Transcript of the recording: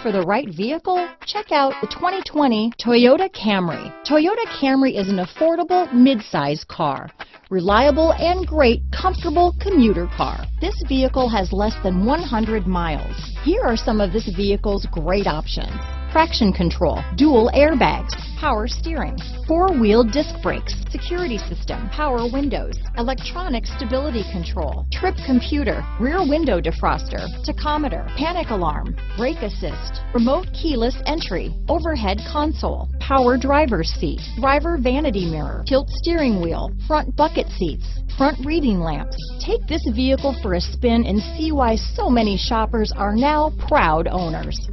for the right vehicle? Check out the 2020 Toyota Camry. Toyota Camry is an affordable mid-size car. Reliable and great, comfortable commuter car. This vehicle has less than 100 miles. Here are some of this vehicle's great options: traction control, dual airbags, power steering, four-wheel disc brakes, security system, power windows, electronic stability control, trip computer, rear window defroster, tachometer, panic alarm, brake assist, remote keyless entry, overhead console, power driver's seat, driver vanity mirror, tilt steering wheel, front bucket seats, front reading lamps. Take this vehicle for a spin and see why so many shoppers are now proud owners.